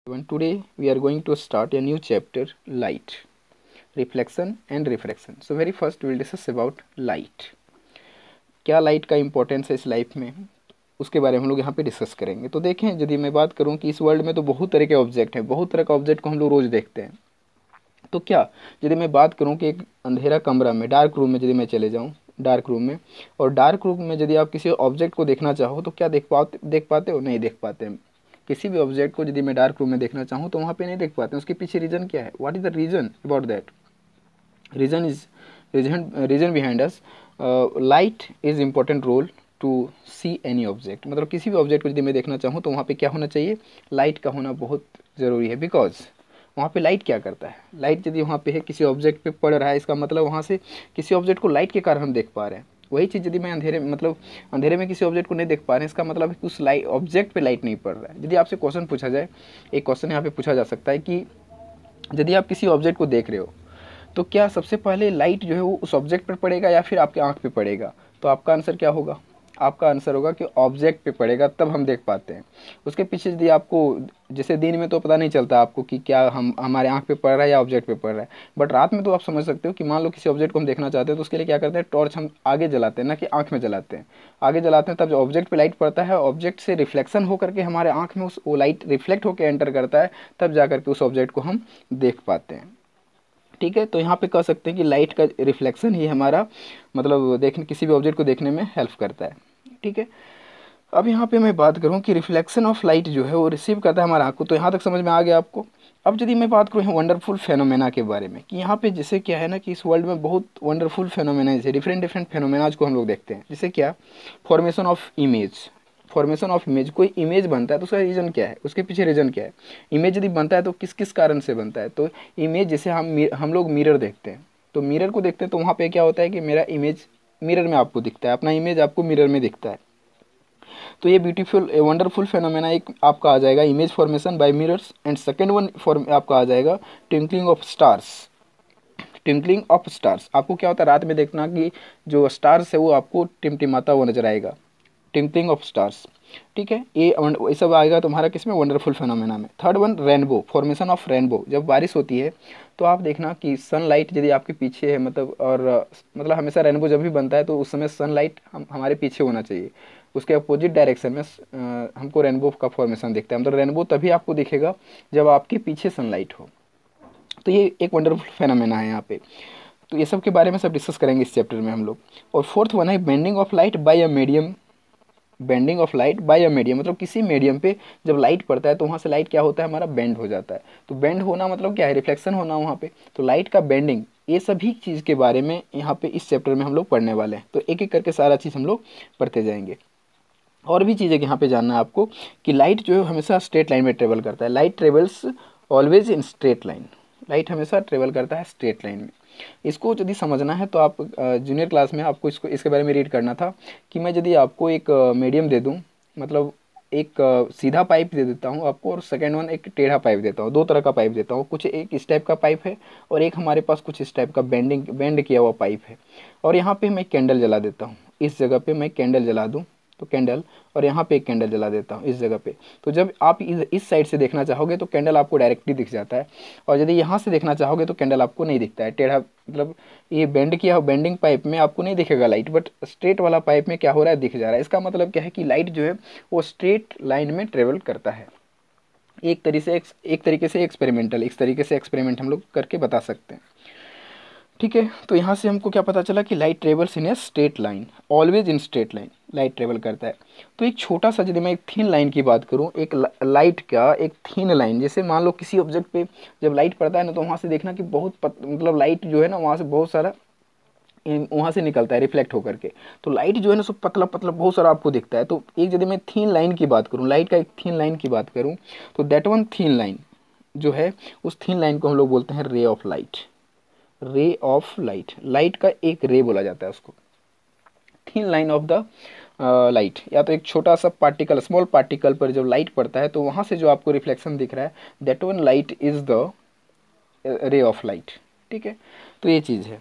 Today we are going to start a new chapter, light, reflection and refraction. So very first we will discuss about light. क्या light का importance है इस life में, उसके बारे में हम लोग यहाँ पे डिस्कस करेंगे। तो देखें, यदि मैं बात करूँ कि इस वर्ल्ड में तो बहुत तरह के ऑब्जेक्ट हैं, बहुत तरह का ऑब्जेक्ट को हम लोग रोज़ देखते हैं। तो क्या यदि मैं बात करूँ कि एक अंधेरा कमरा में, डार्क रूम में यदि मैं चले जाऊँ, डार्क रूम में, और डार्क रूम में यदि आप किसी ऑब्जेक्ट को देखना चाहो तो क्या देख पाते हो? नहीं देख पाते हैं। किसी भी ऑब्जेक्ट को यदि मैं डार्क रूम में देखना चाहूँ तो वहाँ पे नहीं देख पाते हैं। उसके पीछे रीज़न क्या है? What is the reason about that? Reason behind us light is important role to see any object. मतलब किसी भी ऑब्जेक्ट को यदि मैं देखना चाहूँ तो वहाँ पे क्या होना चाहिए? लाइट का होना बहुत ज़रूरी है। बिकॉज वहाँ पे लाइट क्या करता है? लाइट यदि वहाँ पे है, किसी ऑब्जेक्ट पे पड़ रहा है, इसका मतलब वहाँ से किसी ऑब्जेक्ट को लाइट के कारण हम देख पा रहे हैं। वही चीज़ यदि मैं अंधेरे में किसी ऑब्जेक्ट को नहीं देख पा रहे हैं, इसका मतलब है कि उस लाइट ऑब्जेक्ट पे लाइट नहीं पड़ रहा है। यदि आपसे क्वेश्चन पूछा जाए, एक क्वेश्चन यहाँ पे पूछा जा सकता है कि यदि आप किसी ऑब्जेक्ट को देख रहे हो तो क्या सबसे पहले लाइट जो है वो उस ऑब्जेक्ट पर पड़ेगा या फिर आपके आँख पे पड़ेगा? तो आपका आंसर क्या होगा? आपका आंसर होगा कि ऑब्जेक्ट पे पड़ेगा, तब हम देख पाते हैं। उसके पीछे यदि आपको, जैसे दिन में तो पता नहीं चलता आपको कि क्या हमारे आंख पे पड़ रहा है या ऑब्जेक्ट पे पड़ रहा है, बट रात में तो आप समझ सकते हो कि मान लो किसी ऑब्जेक्ट को हम देखना चाहते हैं तो उसके लिए क्या करते हैं? टॉर्च हम आगे जलाते हैं, ना कि आँख में जलाते हैं। आगे जलाते हैं तब जो ऑब्जेक्ट पे लाइट पड़ता है, ऑब्जेक्ट से रिफ्लेक्शन होकर के हमारे आँख में वो लाइट रिफ्लेक्ट होकर एंटर करता है, तब जा करके उस ऑब्जेक्ट को हम देख पाते हैं। ठीक है, तो यहाँ पे कह सकते हैं कि लाइट का रिफ्लेक्शन ही हमारा किसी भी ऑब्जेक्ट को देखने में हेल्प करता है। ठीक है, अब यहाँ पे मैं बात करूँ कि रिफ्लेक्शन ऑफ लाइट जो है वो रिसीव करता है हमारा आँख को। तो यहाँ तक समझ में आ गया आपको? अब यदि मैं बात करूँ वंडरफुल फेनोमेना के बारे में, कि यहाँ पे जैसे क्या है ना कि इस वर्ल्ड में बहुत वंडरफुल फेनोमेनाज है, डिफरेंट डिफरेंट फेनोमेनाज को हम लोग देखते हैं। जैसे क्या? Formation of image. Formation of image, कोई इमेज बनता है तो उसका रीज़न क्या है? उसके पीछे रीज़न क्या है? इमेज यदि बनता है तो किस किस कारण से बनता है? तो इमेज, जैसे हम लोग मिरर देखते हैं, तो मिरर को देखते हैं तो वहाँ पे क्या होता है कि मेरा इमेज मिरर में आपको दिखता है, अपना इमेज आपको मिरर में दिखता है। तो ये ब्यूटीफुल वंडरफुल फेनोमेना एक आपका आ जाएगा, image formation by mirrors. And second one आपका आ जाएगा twinkling of stars. Twinkling of stars, आपको क्या होता है? रात में देखना कि जो स्टार्स है वो आपको टिमटिमाता हुआ नजर आएगा, ट्विंकलिंग ऑफ स्टार्स। ठीक है, ये सब आएगा तुम्हारा किसमें? वंडरफुल फेनोमेना में। Third one rainbow, formation of rainbow. जब बारिश होती है तो आप देखना कि सनलाइट यदि आपके पीछे है, हमेशा रेनबो जब भी बनता है तो उस समय सनलाइट हमारे पीछे होना चाहिए, उसके अपोजिट डायरेक्शन में हमको रेनबो का फॉर्मेशन दिखता है। मतलब रेनबो तभी आपको दिखेगा जब आपके पीछे सनलाइट हो। तो ये एक वंडरफुल फेनोमेना है यहाँ पे। तो ये सब के बारे में सब डिस्कस करेंगे इस चैप्टर में हम लोग। और फोर्थ वन है bending of light by a medium. Bending of light by a medium, मतलब किसी मीडियम पे जब लाइट पड़ता है तो वहाँ से लाइट क्या होता है? हमारा बेंड हो जाता है। तो बेंड होना मतलब क्या है? रिफ्लेक्शन होना वहाँ पे। तो लाइट का बेंडिंग, ये सभी चीज़ के बारे में यहाँ पे इस चैप्टर में हम लोग पढ़ने वाले हैं। तो एक एक करके सारा चीज़ हम लोग पढ़ते जाएंगे। और भी चीज़ें यहाँ पे जानना है आपको कि लाइट जो है हमेशा स्ट्रेट लाइन में ट्रेवल करता है। Light travels always in straight line. Light हमेशा ट्रेवल करता है स्ट्रेट लाइन में। इसको यदि समझना है तो आप जूनियर क्लास में आपको इसके बारे में रीड करना था कि मैं यदि आपको एक मीडियम दे दूँ, मतलब एक सीधा पाइप दे देता हूँ आपको, और सेकेंड वन एक टेढ़ा पाइप देता हूँ, दो तरह का पाइप देता हूँ। कुछ एक इस टाइप का पाइप है और एक हमारे पास कुछ इस टाइप का बेंड किया हुआ पाइप है। और यहाँ पे मैं कैंडल जला देता हूँ, इस जगह पे मैं कैंडल जला दूँ तो कैंडल, और यहाँ पे एक कैंडल जला देता हूँ इस जगह पे। तो जब आप इस साइड से देखना चाहोगे तो कैंडल आपको डायरेक्टली दिख जाता है, और यदि यहाँ से देखना चाहोगे तो कैंडल आपको नहीं दिखता है। टेढ़ा मतलब ये बेंड किया बेंडिंग पाइप में आपको नहीं दिखेगा लाइट, बट स्ट्रेट वाला पाइप में क्या हो रहा है? दिख जा रहा है। इसका मतलब क्या है कि लाइट जो है वो स्ट्रेट लाइन में ट्रेवल करता है। एक तरीके से एक्सपेरिमेंटल, इस तरीके से एक्सपेरिमेंट हम लोग करके बता सकते हैं। ठीक है, तो यहाँ से हमको क्या पता चला कि light travels in a straight line, always in straight line light travel करता है। तो एक छोटा सा, यदि मैं एक थीन लाइन की बात करूँ, एक लाइट का एक थीन लाइन, जैसे मान लो किसी ऑब्जेक्ट पे जब लाइट पड़ता है ना तो वहाँ से देखना कि लाइट जो है ना वहाँ से बहुत सारा वहाँ से निकलता है रिफ्लेक्ट होकर के। तो लाइट जो है ना सब पतला पतला बहुत सारा आपको दिखता है। तो एक यदि मैं थीन लाइन की बात करूँ, लाइट का एक थीन लाइन की बात करूँ, तो दैट वन थीन लाइन जो है, उस थीन लाइन को हम लोग बोलते हैं रे ऑफ लाइट। रे ऑफ लाइट, लाइट का एक रे बोला जाता है उसको, thin line of the light. या तो एक छोटा सा पार्टिकल, स्मॉल पार्टिकल पर जब लाइट पड़ता है तो वहाँ से जो आपको रिफ्लेक्शन दिख रहा है, that one light is the रे ऑफ लाइट। ठीक है, तो ये चीज़ है।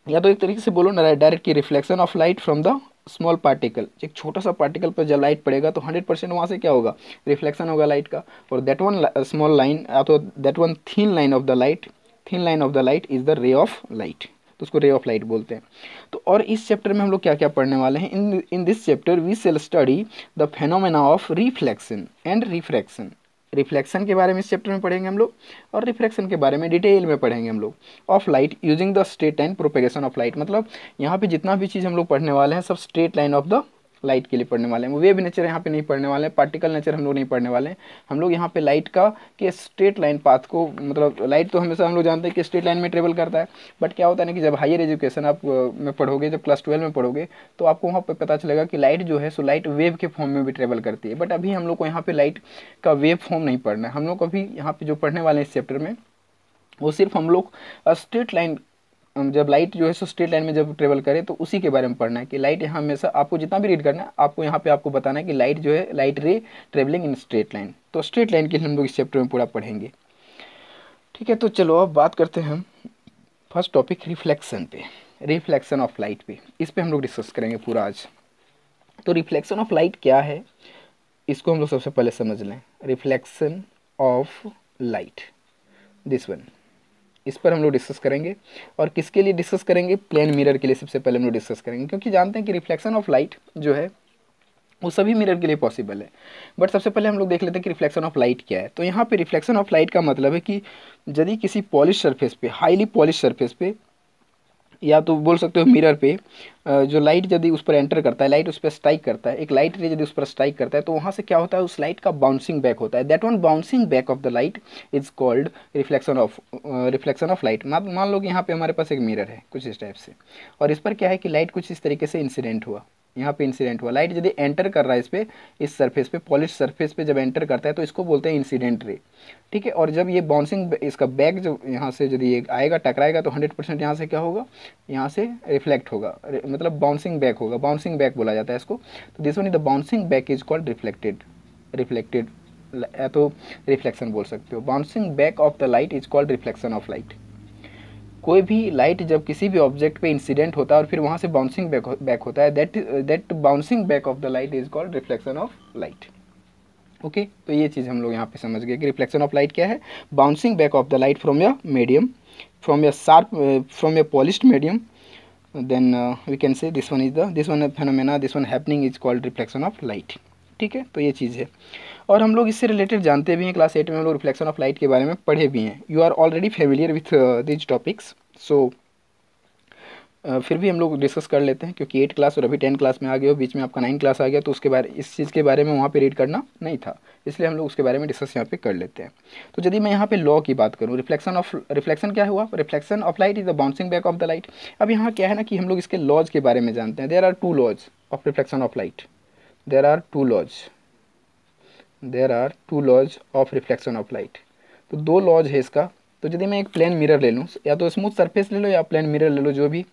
या तो एक तरीके से बोलो ना डायरेक्ट की reflection of light from the small particle, एक छोटा सा पार्टिकल पर जब लाइट पड़ेगा तो 100% वहाँ से क्या होगा, रिफ्लेक्शन होगा लाइट का। और दैट वन स्मॉल लाइन तो that one thin line of the light, thin line of the light is the रे ऑफ लाइट, तो उसको रे ऑफ लाइट बोलते हैं। तो और इस चैप्टर में हम लोग क्या क्या पढ़ने वाले हैं, in this chapter we shall study the phenomena of reflection and refraction. Reflection के बारे में इस चैप्टर में पढ़ेंगे हम लोग, और रिफ्रैक्शन के बारे में डिटेल में पढ़ेंगे हम लोग। Of light using the straight line propagation of light, मतलब यहाँ पे जितना भी चीज़ हम लोग पढ़ने वाले हैं सब straight line of the light के लिए पढ़ने वाले हैं। वेव नेचर यहाँ पे नहीं पढ़ने वाले हैं, पार्टिकल नेचर हम लोग नहीं पढ़ने वाले हैं। हम लोग यहाँ पे लाइट का के स्ट्रेट लाइन पाथ को, मतलब लाइट तो हमेशा हम लोग जानते हैं कि स्ट्रेट लाइन में ट्रेवल करता है, बट क्या होता है ना कि जब हायर एजुकेशन आप में पढ़ोगे, जब क्लास 12 में पढ़ोगे, तो आपको वहाँ पर पता चलेगा कि लाइट जो है सो लाइट वेव के फॉर्म में भी ट्रेवल करती है। बट अभी हम लोग को यहाँ पे लाइट का वेव फॉर्म नहीं पढ़ना है। हम लोग अभी यहाँ पे जो पढ़ने वाले हैं इस चैप्टर में, वो सिर्फ हम लोग स्ट्रेट लाइन, जब लाइट जो है सो स्ट्रेट लाइन में जब ट्रेवल करे तो उसी के बारे में पढ़ना है कि लाइट यहाँ हमेशा, आपको जितना भी रीड करना है आपको यहाँ पे आपको बताना है कि लाइट जो है, लाइट रे ट्रेवलिंग इन स्ट्रेट लाइन। तो स्ट्रेट लाइन के लिए हम लोग इस चैप्टर में पूरा पढ़ेंगे। ठीक है, तो चलो अब बात करते हैं हम फर्स्ट टॉपिक रिफ्लेक्शन पे, रिफ्लेक्शन ऑफ लाइट पे। इस पे हम लोग डिस्कस करेंगे पूरा आज। तो रिफ्लेक्शन ऑफ लाइट क्या है, इसको हम लोग सबसे पहले समझ लें। Reflection of light, this one, इस पर हम लोग डिस्कस करेंगे। और किसके लिए डिस्कस करेंगे, प्लेन मिरर के लिए सबसे पहले हम लोग डिस्कस करेंगे, क्योंकि जानते हैं कि रिफ्लेक्शन ऑफ लाइट जो है वो सभी मिरर के लिए पॉसिबल है। बट सबसे पहले हम लोग देख लेते हैं कि रिफ्लेक्शन ऑफ लाइट क्या है। तो यहाँ पे रिफ्लेक्शन ऑफ लाइट का मतलब है कि यदि किसी पॉलिश सरफेस पे, हाईली पॉलिश सरफेस पे, या तो बोल सकते हो मिरर पे, जो लाइट यदि उस पर एंटर करता है, लाइट उस पर स्ट्राइक करता है, एक लाइट रे यदि उस पर स्ट्राइक करता है, तो वहाँ से क्या होता है, उस लाइट का बाउंसिंग बैक होता है। That one bouncing back of the light is called reflection of light. मान लो कि यहाँ पे हमारे पास एक मिरर है कुछ इस टाइप से, और इस पर क्या है कि लाइट कुछ इस तरीके से इंसिडेंट हुआ, यहाँ पे इंसिडेंट हुआ, लाइट यदि एंटर कर रहा है इस पे, इस सरफेस पे, पॉलिश सरफेस पे जब एंटर करता है तो इसको बोलते हैं इंसिडेंट रे। ठीक है, और जब ये बाउंसिंग, इसका बैक जब यहाँ से यदि ये आएगा, टकराएगा, तो 100% यहाँ से क्या होगा, यहाँ से रिफ्लेक्ट होगा, मतलब बाउंसिंग बैक होगा, बाउंसिंग बैक बोला जाता है इसको। तो this one is the bouncing back is called reflected तो रिफ्लेक्शन बोल सकते हो। Bouncing back of the light is called reflection of light. कोई भी लाइट जब किसी भी ऑब्जेक्ट पे इंसिडेंट होता है और फिर वहाँ से बाउंसिंग बैक होता है, that bouncing back of the light is called reflection of light. Okay, तो ये चीज़ हम लोग यहाँ पे समझ गए कि रिफ्लेक्शन ऑफ लाइट क्या है, bouncing back of the light from या मीडियम, फ्रॉम या शार्प, फ्रॉम या polished medium, then we can say this one phenomena, this one happening is called reflection of light। ठीक है, तो ये चीज़ है। और हम लोग इससे रिलेटेड जानते भी हैं, क्लास 8 में हम लोग रिफ्लेक्शन ऑफ लाइट के बारे में पढ़े भी हैं। You are already familiar with these topics, so फिर भी हम लोग डिस्कस कर लेते हैं, क्योंकि 8 क्लास और अभी 10 क्लास में आ गए हो, बीच में आपका 9 क्लास आ गया, तो उसके बारे, इस चीज़ के बारे में वहाँ पे रीड करना नहीं था, इसलिए हम लोग उसके बारे में डिस्कस यहाँ पे कर लेते हैं। तो यदि मैं यहाँ पे लॉ की बात करूँ, रिफ्लेक्शन क्या हुआ, reflection of light is the bouncing back of the light. अब यहाँ क्या है ना कि हम लोग इसके लॉज के बारे में जानते हैं। There are two laws of reflection of light, there are two laws of reflection of light. तो दो लॉज है इसका। तो यदि मैं एक प्लेन मिरर ले लूँ, या तो स्मूथ सरफेस ले लो या प्लेन मिरर ले लो, जो भी,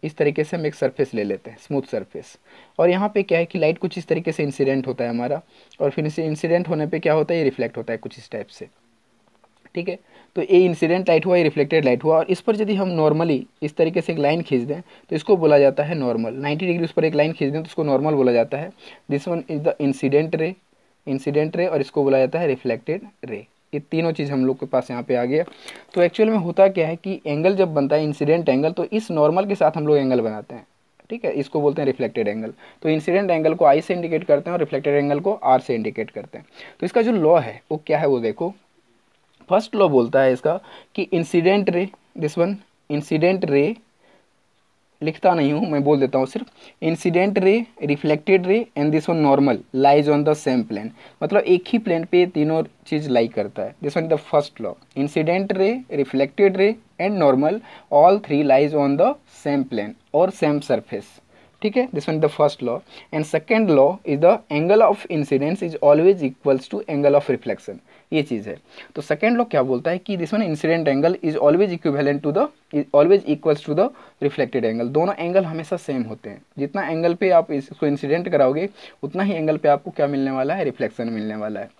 इस तरीके से हम एक सरफेस ले लेते हैं, स्मूथ सरफेस। और यहाँ पे क्या है कि लाइट कुछ इस तरीके से इंसिडेंट होता है हमारा, और फिर इसे इंसिडेंट होने पे क्या होता है, ये रिफ्लेक्ट होता है कुछ इस टाइप से। ठीक है, तो ये इंसिडेंट लाइट हुआ, ये रिफ्लेक्टेड लाइट हुआ, और इस पर यदि हम नॉर्मली इस तरीके से एक लाइन खींच दें तो इसको बोला जाता है नॉर्मल। 90 डिग्री उस पर एक लाइन खींच दें तो उसको नॉर्मल बोला जाता है। This one is the incident ray, और इसको बोला जाता है रिफ्लेक्टेड रे। ये तीनों चीज़ हम लोग के पास यहाँ पे आ गया। तो एक्चुअल में होता क्या है कि एंगल जब बनता है इंसिडेंट एंगल, तो इस नॉर्मल के साथ हम लोग एंगल बनाते हैं। ठीक है, इसको बोलते हैं रिफ्लेक्टेड एंगल। तो इंसिडेंट एंगल को आई से इंडिकेट करते हैं और रिफ्लेक्टेड एंगल को आर से इंडिकेट करते हैं। तो इसका जो लॉ है वो क्या है, वो देखो। फर्स्ट लॉ बोलता है इसका कि incident ray, this one incident ray, लिखता नहीं हूँ मैं, बोल देता हूँ सिर्फ, incident ray, reflected ray and this one normal lies on the same plane. मतलब एक ही प्लेन पे तीनों चीज लाई करता है। This one the first law, incident ray, reflected ray and normal, all three lies on the same plane और same surface. ठीक है, this one is the first law. And second law is the angle of incidence is always equals to angle of reflection. ये चीज़ है। तो second law क्या बोलता है कि this one incident angle is always equivalent to the, always equals to the reflected angle. दोनों angle हमेशा सेम होते हैं। जितना एंगल पे आप इसको इंसिडेंट कराओगे उतना ही एंगल पे आपको क्या मिलने वाला है, रिफ्लेक्शन मिलने वाला है।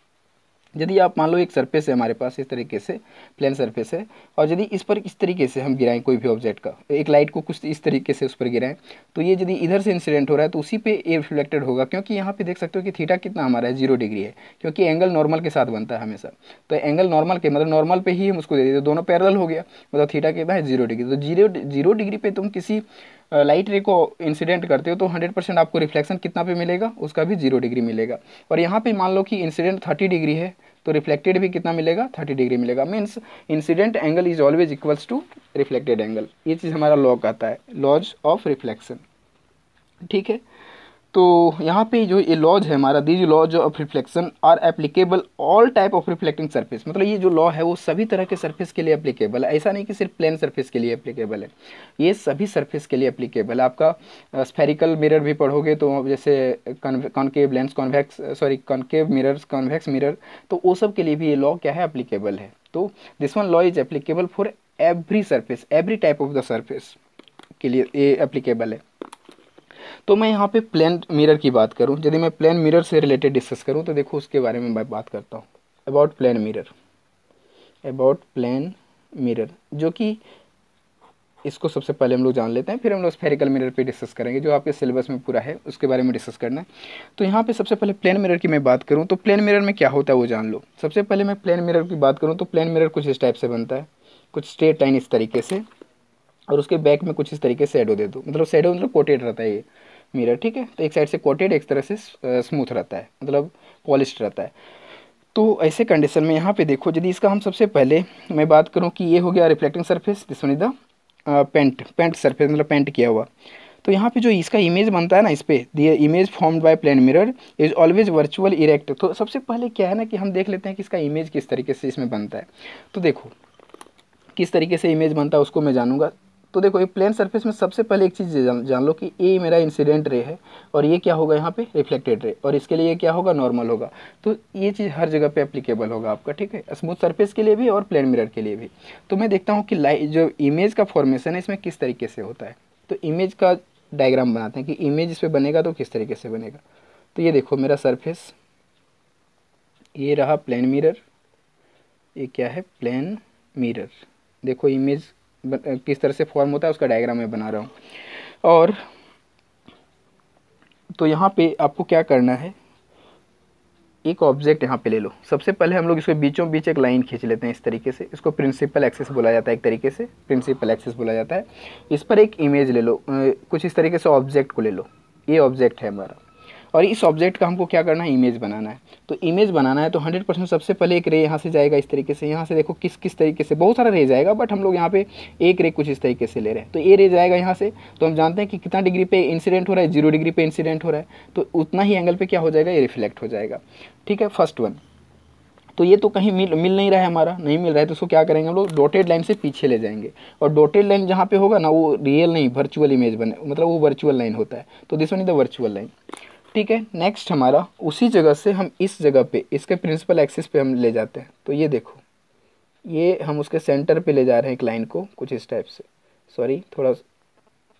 यदि आप मान लो एक सरफेस है हमारे पास इस तरीके से, प्लेन सरफेस है, और यदि इस पर इस तरीके से हम गिराएं कोई भी ऑब्जेक्ट का, एक लाइट को कुछ इस तरीके से उस पर गिराएं, तो ये यदि इधर से इंसिडेंट हो रहा है तो उसी पे ये रिफ्लेक्टेड होगा, क्योंकि यहाँ पे देख सकते हो कि थीटा कितना हमारा है 0 डिग्री है, क्योंकि एंगल नॉर्मल के साथ बनता है हमेशा। तो एंगल नॉर्मल के मतलब नॉर्मल पे ही हम उसको दे देते, दोनों पैरेलल हो गया, मतलब थीटा कितना है 0 डिग्री। तो 0 डिग्री पे तुम किसी लाइट रे को इंसिडेंट करते हो तो 100% आपको रिफ्लेक्शन कितना पे मिलेगा, उसका भी 0 डिग्री मिलेगा। और यहाँ पे मान लो कि इंसिडेंट 30 डिग्री है तो रिफ्लेक्टेड भी कितना मिलेगा, 30 डिग्री मिलेगा। Means incident angle is always equals to reflected angle. ये चीज़ हमारा लॉ कहता है, लॉज ऑफ रिफ्लेक्शन। ठीक है, तो यहाँ पे जो ये लॉज है हमारा, these laws of reflection are applicable all type of reflecting surface, मतलब ये जो लॉ है वो सभी तरह के सरफेस के लिए एप्लीकेबल है, ऐसा नहीं कि सिर्फ प्लेन सरफेस के लिए एप्लीकेबल है, ये सभी सरफेस के लिए एप्लीकेबल है। आपका स्फेरिकल मिरर भी पढ़ोगे तो जैसे concave lens, concave mirrors, convex mirror, तो वो सब के लिए भी ये लॉ क्या है, एप्लीकेबल है। तो this one law is applicable for every surface, every type of the surface के लिए ये एप्लीकेबल है। तो मैं यहाँ पे प्लेन मिरर की बात करूँ, यदि मैं प्लेन मिरर से रिलेटेड डिस्कस करूँ तो देखो उसके बारे में मैं बात करता हूँ, about plane mirror, about plane mirror, जो कि इसको सबसे पहले हम लोग जान लेते हैं, फिर हम लोग स्फेरिकल मिरर पे डिस्कस करेंगे, जो आपके सिलेबस में पूरा है उसके बारे में डिस्कस करना है। तो यहाँ पे सबसे पहले प्लेन मिरर की मैं बात करूँ तो प्लेन मिरर में क्या होता है वो जान लो। सबसे पहले मैं प्लेन मिरर की बात करूँ तो प्लेन मिरर कुछ इस टाइप से बनता है, कुछ स्ट्रेट लाइन इस तरीके से, और उसके बैक में कुछ इस तरीके से शेडो दे दो, मतलब शेडो मतलब कोटेड रहता है ये मिरर। ठीक है, तो एक साइड से कोटेड, एक तरह से स्मूथ रहता है, मतलब पॉलिश्ड रहता है। तो ऐसे कंडीशन में यहाँ पे देखो, यदि इसका हम सबसे पहले मैं बात करूँ कि ये हो गया reflecting surface, this one is the paint surface, मतलब पेंट किया हुआ। तो यहाँ पे जो इसका इमेज बनता है ना, इस पे the image formed by plane mirror is always virtual erect. तो सबसे पहले क्या है ना कि हम देख लेते हैं कि इसका इमेज किस तरीके से इसमें बनता है। तो देखो किस तरीके से इमेज बनता है उसको मैं जानूंगा। तो देखो ये प्लेन सरफेस में सबसे पहले एक चीज़ जान लो कि ये मेरा इंसिडेंट रे है और ये क्या होगा यहाँ पे रिफ्लेक्टेड रे, और इसके लिए ये क्या होगा, नॉर्मल होगा। तो ये चीज़ हर जगह पे एप्लीकेबल होगा आपका, ठीक है, स्मूथ सरफेस के लिए भी और प्लेन मिरर के लिए भी। तो मैं देखता हूँ कि जो इमेज का फॉर्मेशन है इसमें किस तरीके से होता है। तो इमेज का डायग्राम बनाते हैं कि इमेज इस पर बनेगा तो किस तरीके से बनेगा। तो ये देखो मेरा सरफेस, ये रहा प्लेन मिरर, ये क्या है, प्लेन मिरर। देखो इमेज किस तरह से फॉर्म होता है उसका डायग्राम मैं बना रहा हूँ। और तो यहाँ पे आपको क्या करना है, एक ऑब्जेक्ट यहाँ पे ले लो। सबसे पहले हम लोग इसके बीचों बीच एक लाइन खींच लेते हैं इस तरीके से, इसको प्रिंसिपल एक्सिस बोला जाता है, एक तरीके से प्रिंसिपल एक्सिस बोला जाता है। इस पर एक इमेज ले लो, कुछ इस तरीके से ऑब्जेक्ट को ले लो, ये ऑब्जेक्ट है हमारा, और इस ऑब्जेक्ट का हमको क्या करना है, इमेज बनाना है। तो इमेज बनाना है तो 100% सबसे पहले एक रे यहाँ से जाएगा इस तरीके से, यहाँ से देखो किस किस तरीके से, बहुत सारा रे जाएगा, बट हम लोग यहाँ पे एक रे कुछ इस तरीके से ले रहे हैं। तो ये रे जाएगा यहाँ से, तो हम जानते हैं कि कितना डिग्री पे इंसिडेंट हो रहा है, 0 डिग्री पे इंसिडेंट हो रहा है, तो उतना ही एंगल पे क्या हो जाएगा, ये रिफ्लेक्ट हो जाएगा। ठीक है, फर्स्ट वन। तो ये तो कहीं मिल नहीं रहा है, हमारा नहीं मिल रहा है, तो उसको क्या करेंगे हम लोग, डॉटेड लाइन से पीछे ले जाएंगे, और डॉटेड लाइन जहाँ पे होगा ना वो रियल नहीं, वर्चुअल इमेज बने, मतलब वो वर्चुअल लाइन होता है। तो this one is the virtual line. ठीक है, नेक्स्ट हमारा उसी जगह से हम इस जगह पे इसके प्रिंसिपल एक्सिस पे हम ले जाते हैं। तो ये देखो, ये हम उसके सेंटर पे ले जा रहे हैं एक लाइन को, कुछ इस टाइप से, सॉरी थोड़ा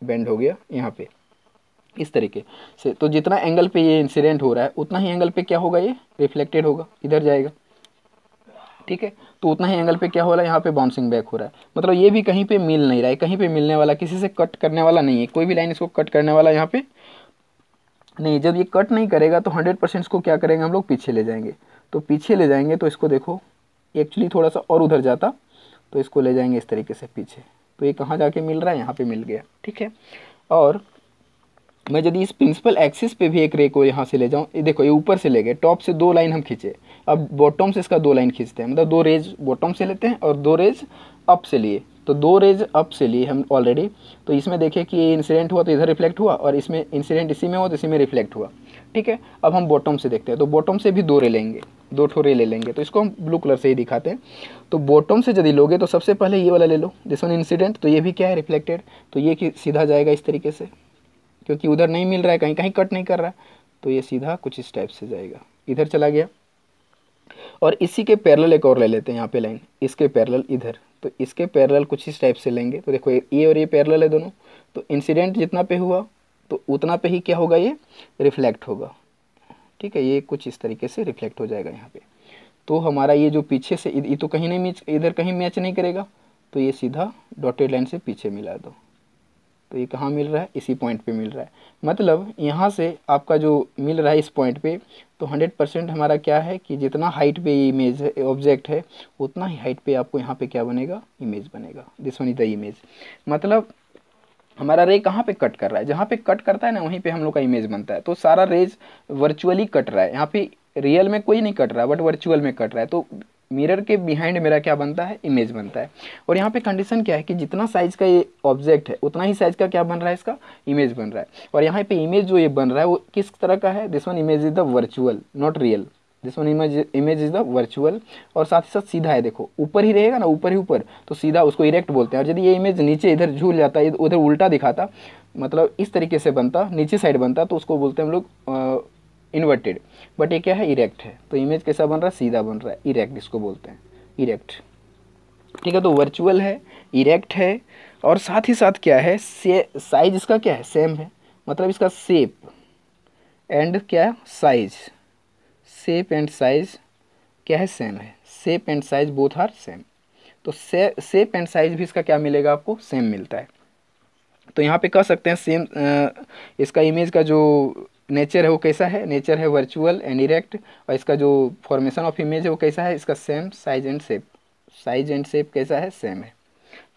बेंड हो गया यहाँ पे, इस तरीके से। तो जितना एंगल पे ये इंसिडेंट हो रहा है उतना ही एंगल पे क्या होगा, ये रिफ्लेक्टेड होगा, इधर जाएगा। ठीक है, तो उतना ही एंगल पे क्या हो रहा है, यहाँ पे बाउंसिंग बैक हो रहा है, मतलब ये भी कहीं पे मिल नहीं रहा है, कहीं पे मिलने वाला, किसी से कट करने वाला नहीं है, कोई भी लाइन इसको कट करने वाला यहाँ पे नहीं। जब ये कट नहीं करेगा तो 100% इसको क्या करेंगे हम लोग, पीछे ले जाएंगे। तो पीछे ले जाएंगे तो इसको देखो, एक्चुअली थोड़ा सा और उधर जाता, तो इसको ले जाएंगे इस तरीके से पीछे। तो ये कहाँ जाके मिल रहा है, यहाँ पे मिल गया। ठीक है, और मैं यदि इस प्रिंसिपल एक्सिस पे भी एक रे को यहाँ से ले जाऊँ, ये देखो ये ऊपर से ले गए, टॉप से 2 लाइन हम खींचे, अब बॉटम से इसका 2 लाइन खींचते हैं, मतलब 2 रेज बॉटम से लेते हैं और 2 रेज अप से लिए। तो 2 रेज अप से लिए हम ऑलरेडी, तो इसमें देखें कि ये इंसिडेंट हुआ तो इधर रिफ्लेक्ट हुआ, और इसमें इंसिडेंट इसी में हुआ तो इसी में रिफ्लेक्ट हुआ। ठीक है, अब हम बॉटम से देखते हैं, तो बॉटम से भी 2 रे लेंगे, 2 ठो रे ले लेंगे, तो इसको हम ब्लू कलर से ही दिखाते हैं। तो बॉटम से यदि लोगे तो सबसे पहले ये वाला ले लो, दिस वन इंसिडेंट, तो ये भी क्या है, रिफ्लेक्टेड। तो ये कि सीधा जाएगा इस तरीके से, क्योंकि उधर नहीं मिल रहा है, कहीं कहीं कट नहीं कर रहा है, तो ये सीधा कुछ इस टाइप से जाएगा, इधर चला गया। और इसी के पैरेलल एक और ले लेते हैं यहाँ पे लाइन, इसके पैरेलल इधर, तो इसके पैरेलल कुछ इस टाइप से लेंगे। तो देखो ये और ये पैरेलल है दोनों, तो इंसिडेंट जितना पे हुआ तो उतना पे ही क्या होगा, ये रिफ्लेक्ट होगा। ठीक है, ये कुछ इस तरीके से रिफ्लेक्ट हो जाएगा यहाँ पे। तो हमारा ये जो पीछे से ये तो कहीं नहीं मैच, इधर कहीं मैच नहीं करेगा, तो ये सीधा डॉटेड लाइन से पीछे मिला दो, तो ये कहाँ मिल रहा है, इसी पॉइंट पे मिल रहा है। मतलब यहाँ से आपका जो मिल रहा है इस पॉइंट पे, तो 100% हमारा क्या है कि जितना हाइट पे ये इमेज है, ऑब्जेक्ट है, उतना ही हाइट पे आपको यहाँ पे क्या बनेगा, इमेज बनेगा। This one is the image. मतलब हमारा रे कहाँ पे कट कर रहा है, जहाँ पे कट करता है ना वहीं पे हम लोग का इमेज बनता है। तो सारा रेज वर्चुअली कट रहा है, यहाँ पे रियल में कोई नहीं कट रहा बट वर्चुअल में कट रहा है, तो मिरर के बिहाइंड मेरा क्या बनता है, इमेज बनता है। और यहाँ पे कंडीशन क्या है कि जितना साइज का ये ऑब्जेक्ट है उतना ही साइज का क्या बन रहा है, इसका इमेज बन रहा है। और यहाँ पे इमेज जो ये बन रहा है वो किस तरह का है, this one image is the virtual not real, this one image is the virtual. और साथ ही साथ सीधा है, देखो ऊपर ही रहेगा ना, ऊपर ही ऊपर, तो सीधा उसको इरेक्ट बोलते हैं। और यदि ये इमेज नीचे इधर झूल जाता है, उधर उल्टा दिखाता, मतलब इस तरीके से बनता, नीचे साइड बनता, तो उसको बोलते हैं हम लोग इन्वर्टेड। बट ये क्या है, इरेक्ट है। तो इमेज कैसा बन रहा है, सीधा बन रहा है, इरेक्ट इसको बोलते हैं, इरेक्ट। ठीक है, तो वर्चुअल है, इरेक्ट है, और साथ ही साथ क्या है, साइज इसका क्या है, सेम है। मतलब इसका शेप एंड क्या साइज, शेप एंड साइज क्या है, सेम है। Shape and size both are same. तो शेप एंड साइज भी इसका क्या मिलेगा, आपको सेम मिलता है। तो यहाँ पे कह सकते हैं सेम, इसका इमेज का जो नेचर है वो कैसा है, नेचर है वर्चुअल एंड इरेक्ट। और इसका जो फॉर्मेशन ऑफ इमेज है वो कैसा है, इसका same size and shape, size and shape कैसा है, सेम है।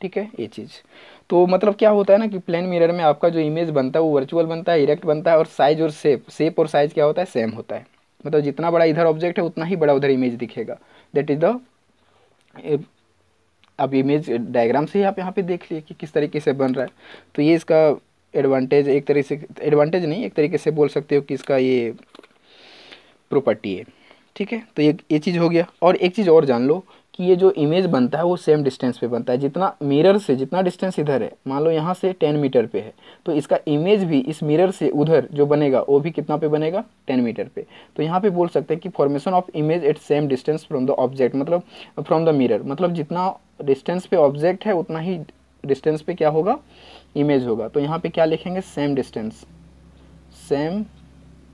ठीक है, ये चीज़। तो मतलब क्या होता है ना कि प्लेन मिरर में आपका जो इमेज बनता है वो वर्चुअल बनता है, इरेक्ट बनता है, और साइज और शेप और साइज क्या होता है, सेम होता है। मतलब जितना बड़ा इधर ऑब्जेक्ट है उतना ही बड़ा उधर इमेज दिखेगा। दैट इज द, अब इमेज डायग्राम से ही आप यहाँ पे देख लिए कि किस तरीके से बन रहा है। तो ये इसका एडवांटेज, एक तरीके से एडवांटेज नहीं, एक तरीके से बोल सकते हो कि इसका ये प्रॉपर्टी है। ठीक है, तो ये चीज़ हो गया। और एक चीज़ और जान लो कि ये जो इमेज बनता है वो सेम डिस्टेंस पे बनता है। जितना मिरर से जितना डिस्टेंस इधर है, मान लो यहाँ से 10 मीटर पे है, तो इसका इमेज भी इस मिरर से उधर जो बनेगा वो भी कितना पे बनेगा, 10 मीटर पे। तो यहाँ पे बोल सकते हैं कि formation of image at same distance from the object, मतलब फ्रॉम द मिरर, मतलब जितना डिस्टेंस पे ऑब्जेक्ट है उतना ही डिस्टेंस पे क्या होगा, इमेज होगा। तो यहाँ पे क्या लिखेंगे, सेम डिस्टेंस, सेम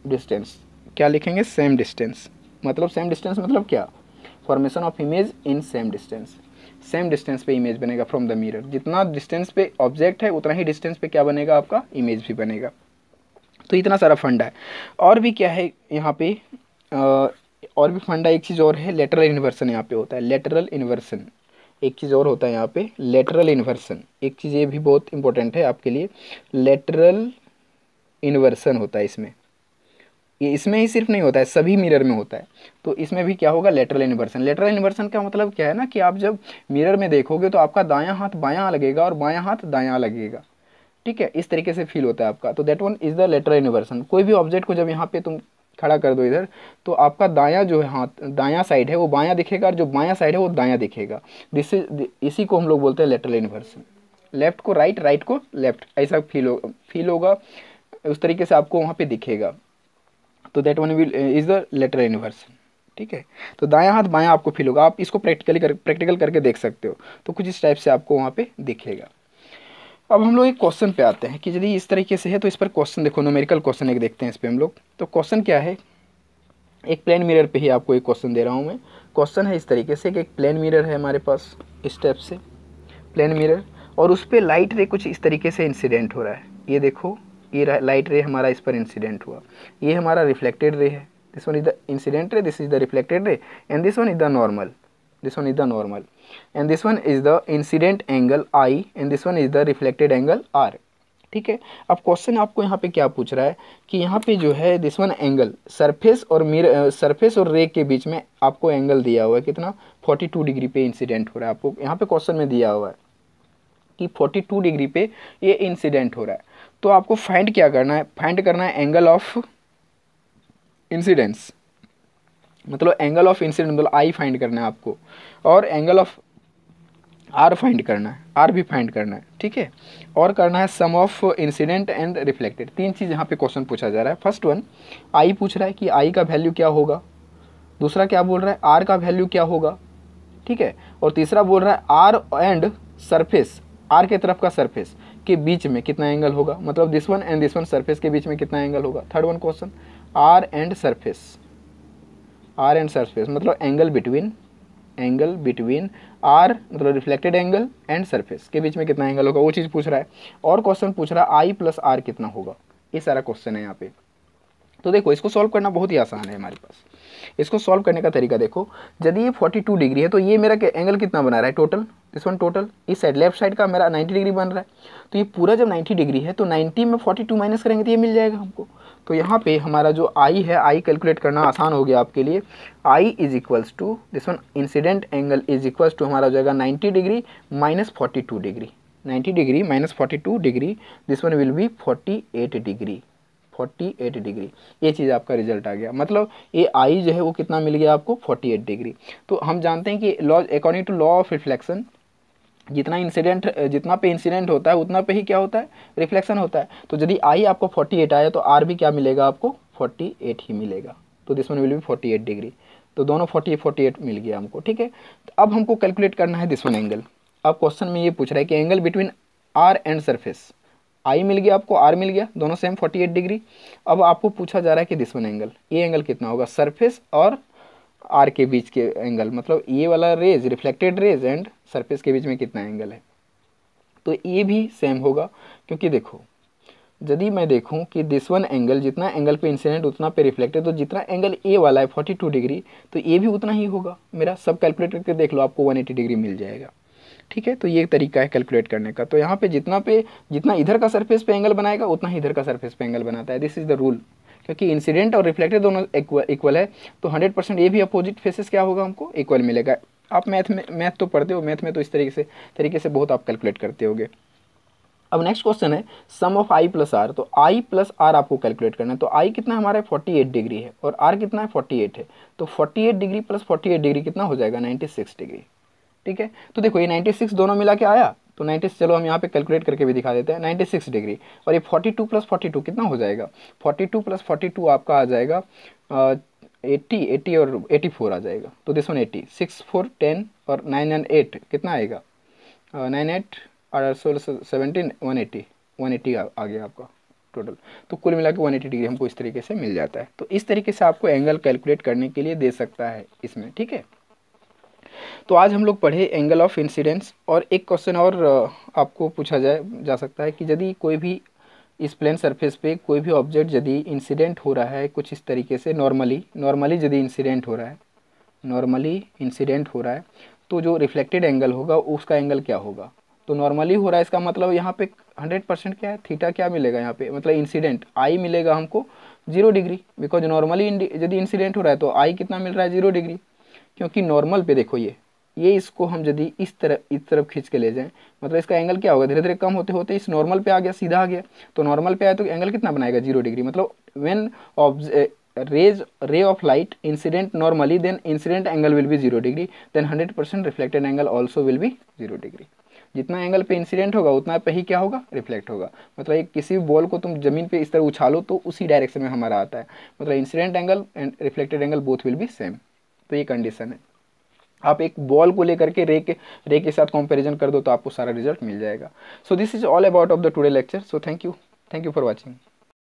डिस्टेंस क्या लिखेंगे, सेम डिस्टेंस। मतलब सेम डिस्टेंस मतलब क्या, formation of image in same distance, same distance पे इमेज बनेगा फ्रॉम द मिरर। जितना डिस्टेंस पे ऑब्जेक्ट है उतना ही डिस्टेंस पे क्या बनेगा, आपका इमेज भी बनेगा। तो इतना सारा फंडा है। और भी क्या है यहाँ पे, और भी फंडा, एक चीज़ और है, लेटरल इन्वर्सन यहाँ पे होता है, लेटरल इन्वर्सन। एक चीज़ और होता है यहाँ पे, लेटरल इन्वर्सन। एक चीज़ ये भी बहुत इंपॉर्टेंट है आपके लिए, लेटरल इन्वर्सन होता है इसमें। ये इसमें ही सिर्फ नहीं होता है, सभी मिरर में होता है। तो इसमें भी क्या होगा, लेटरल इन्वर्सन। लेटरल इन्वर्सन का मतलब क्या है ना कि आप जब मिरर में देखोगे तो आपका दायां हाथ बायां लगेगा और बायां हाथ दायां लगेगा। ठीक है, इस तरीके से फील होता है आपका। तो that one is the lateral inversion. कोई भी ऑब्जेक्ट को जब यहाँ पे तुम खड़ा कर दो इधर, तो आपका दायां जो है हाथ, दायां साइड है वो बायां दिखेगा, और जो बायां साइड है वो दायां दिखेगा। इसी को हम लोग बोलते हैं लेटरल इन्वर्सन। लेफ्ट को राइट, राइट को लेफ्ट, ऐसा फील होगा, उस तरीके से आपको वहाँ पे दिखेगा। तो that one will is the lateral inversion. ठीक है, तो दायां हाथ बायां आपको फील होगा, आप इसको प्रैक्टिकल करके देख सकते हो। तो कुछ इस टाइप से आपको वहाँ पे दिखेगा। अब हम लोग एक क्वेश्चन पे आते हैं कि यदि इस तरीके से है तो इस पर क्वेश्चन देखो, न्यूमेरिकल क्वेश्चन एक देखते हैं इस पर हम लोग। तो क्वेश्चन क्या है, एक प्लेन मिरर पे ही आपको एक क्वेश्चन दे रहा हूँ मैं। क्वेश्चन है इस तरीके से कि एक प्लेन मिरर है हमारे पास, इस टाइप से प्लेन मिरर, और उस पर लाइट रे कुछ इस तरीके से इंसिडेंट हो रहा है। ये देखो, ये लाइट रे हमारा इस पर इंसिडेंट हुआ, ये हमारा रिफ्लेक्टेड रे है। This one is the incident ray, this is the reflected ray, and this one is the normal, this one is the normal, and this one is the incident angle I, and this one is the reflected angle R। ठीक है, अब question आपको यहाँ पे क्या पूछ रहा है कि यहाँ पे जो है दिस वन एंगल सरफेस और मिरर, सरफेस और रे के बीच में आपको एंगल दिया हुआ है कितना, 42 डिग्री पे इंसिडेंट हो रहा है। आपको यहाँ पे क्वेश्चन में दिया हुआ है कि 42 डिग्री पे ये इंसिडेंट हो रहा है। तो आपको फाइंड क्या करना है, फाइंड करना है एंगल ऑफ इंसिडेंस, मतलब एंगल ऑफ इंसिडेंट मतलब I फाइंड करना है आपको, और एंगल ऑफ R फाइंड करना है, R भी फाइंड करना है। ठीक है, और करना है सम ऑफ इंसिडेंट एंड रिफ्लेक्टेड। तीन चीज़ यहाँ पे क्वेश्चन पूछा जा रहा है। फर्स्ट वन I पूछ रहा है कि I का वैल्यू क्या होगा, दूसरा क्या बोल रहा है R का वैल्यू क्या होगा, ठीक है, और तीसरा बोल रहा है R एंड सरफेस, R के तरफ का सरफेस के बीच में कितना एंगल होगा, मतलब this one and this one surface के बीच में कितना एंगल होगा। Third one question, R and surface, R and surface मतलब एंगल बिटवीन आर मतलब रिफ्लेक्टेड एंगल एंड सरफेस के बीच में कितना एंगल होगा, वो चीज़ पूछ रहा है। और क्वेश्चन पूछ रहा है आई प्लस आर कितना होगा, ये सारा क्वेश्चन है यहाँ पे। तो देखो इसको सॉल्व करना बहुत ही आसान है हमारे पास। इसको सॉल्व करने का तरीका देखो, यदि ये 42 डिग्री है तो ये मेरा एंगल कितना बना रहा है टोटल, दिस वन टोटल, इस साइड लेफ्ट साइड का मेरा 90 डिग्री बन रहा है। तो ये पूरा जब 90 डिग्री है तो 90 में 42 माइनस करेंगे तो ये मिल जाएगा हमको। तो यहाँ पे हमारा जो आई है, आई कैलकुलेट करना आसान हो गया आपके लिए। I is equals to this one incident angle is equals to हमारा हो जाएगा 90 degree minus 42 degree, 90 degree minus 42 degree, this one will be 48 degree, 48 degree. ये चीज़ आपका रिजल्ट आ गया, मतलब ये आई जो है वो कितना मिल गया आपको 48 डिग्री। तो हम जानते हैं कि law according to law of reflection जितना पे इंसिडेंट होता है उतना पे ही क्या होता है, रिफ्लेक्शन होता है। तो यदि आई आपको 48 आया तो आर भी क्या मिलेगा आपको 48 ही मिलेगा। तो this one will be 48 degree. तो दोनों 48 मिल गया हमको, ठीक है। तो अब हमको कैलकुलेट करना है दिस वन एंगल। अब क्वेश्चन में ये पूछ रहा है कि angle between r and surface, i मिल गया आपको, आर मिल गया, दोनों सेम 48 डिग्री। अब आपको पूछा जा रहा है कि दिस वन एंगल, ये एंगल कितना होगा सरफेस और आर के बीच के एंगल, मतलब ये वाला rays reflected rays and surface के बीच में कितना एंगल है। तो ये भी सेम होगा, क्योंकि देखो यदि मैं देखूं कि दिस वन एंगल जितना एंगल पे इंसिडेंट उतना पे रिफ्लेक्टेड, तो जितना एंगल ए वाला है 42 डिग्री तो ये भी उतना ही होगा मेरा। सब कैलकुलेट करके देख लो आपको 180 डिग्री मिल जाएगा, ठीक है। तो ये तरीका है कैलकुलेट करने का। तो यहाँ पे जितना इधर का सरफेस पे एंगल बनाएगा उतना ही इधर का सरफेस पे एंगल बनाता है, दिस इज द रूल। क्योंकि इंसिडेंट और रिफ्लेक्टेड दोनों इक्वल है तो 100% ये भी अपोजिट फेसेस क्या होगा हमको इक्वल मिलेगा। आप मैथ तो पढ़ते हो, मैथ में तो इस तरीके से बहुत आप कैलकुलेट करते होगे। अब नेक्स्ट क्वेश्चन है सम ऑफ आई प्लस आर। तो आई प्लस आर आपको कैलकुलेट करना है। तो आई कितना हमारा 48 डिग्री है और आर कितना है 48 है। तो 48 डिग्री प्लस 48 डिग्री कितना हो जाएगा 96 डिग्री, ठीक है। तो देखो ये 96 दोनों मिला के आया, तो 96 चलो हम यहाँ पे कैलकुलेट करके भी दिखा देते हैं 96 डिग्री। और ये 42 प्लस 42 कितना हो जाएगा, 42 प्लस 42 आपका आ जाएगा 80 और 84 आ जाएगा। तो दिस वन 80, 6 4 10 और 9 and 8 कितना आएगा 9 8 और 16 17 180 आ गया आपका टोटल। तो कुल मिला के 180 डिग्री हमको इस तरीके से मिल जाता है। तो इस तरीके से आपको एंगल कैलकुलेट करने के लिए दे सकता है इसमें, ठीक है। तो आज हम लोग पढ़े एंगल ऑफ इंसिडेंस। और एक क्वेश्चन और आपको पूछा जा सकता है कि यदि कोई भी इस प्लेन सरफेस पे कोई भी ऑब्जेक्ट यदि इंसिडेंट हो रहा है कुछ इस तरीके से नॉर्मली यदि इंसिडेंट हो रहा है तो जो रिफ्लेक्टेड एंगल होगा उसका एंगल क्या होगा। तो नॉर्मली हो रहा है इसका मतलब यहाँ पे 100% क्या है थीटा क्या मिलेगा यहाँ पे, मतलब इंसिडेंट आई मिलेगा हमको 0 डिग्री, बिकॉज नॉर्मली यदि इंसिडेंट हो रहा है तो आई कितना मिल रहा है 0 डिग्री। क्योंकि नॉर्मल पे देखो ये इसको हम यदि इस तरफ खींच के ले जाएं, मतलब इसका एंगल क्या होगा धीरे धीरे कम होते होते इस नॉर्मल पे आ गया, सीधा आ गया। तो नॉर्मल पे आया तो एंगल कितना बनाएगा 0 डिग्री। मतलब when ray of light incident normally then incident angle will be 0 degree, then 100% reflected angle also will be 0 degree. जितना एंगल पे इंसिडेंट होगा उतना पे ही क्या होगा रिफ्लेक्ट होगा। मतलब एक किसी भी बॉल को तुम जमीन पे इस तरह उछालो तो उसी डायरेक्शन में हमारा आता है, मतलब incident angle and reflected angle both will be same. तो ये कंडीशन है। आप एक बॉल को लेकर के रे के साथ कंपैरिजन कर दो तो आपको सारा रिजल्ट मिल जाएगा। So this is all about of the today lecture. So thank you for watching.